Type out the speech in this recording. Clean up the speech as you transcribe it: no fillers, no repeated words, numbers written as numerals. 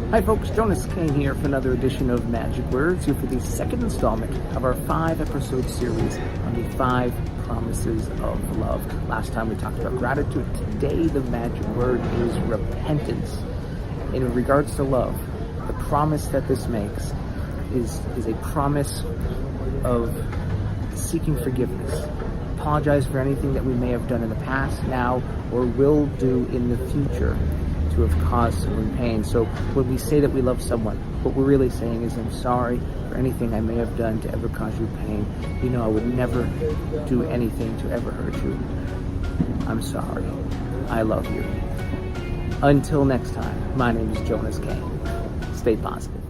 Hi folks, Jonas Cain here for another edition of Magic Words, here for the second installment of our 5-episode series on the 5 promises of love. Last time we talked about gratitude. Today the magic word is repentance. In regards to love, the promise that this makes is a promise of seeking forgiveness. Apologize for anything that we may have done in the past, now, or will do in the future to have caused someone pain. So when we say that we love someone, what we're really saying is, I'm sorry for anything I may have done to ever cause you pain. You know, I would never do anything to ever hurt you. I'm sorry. I love you. Until next time, my name is Jonas Cain. Stay positive.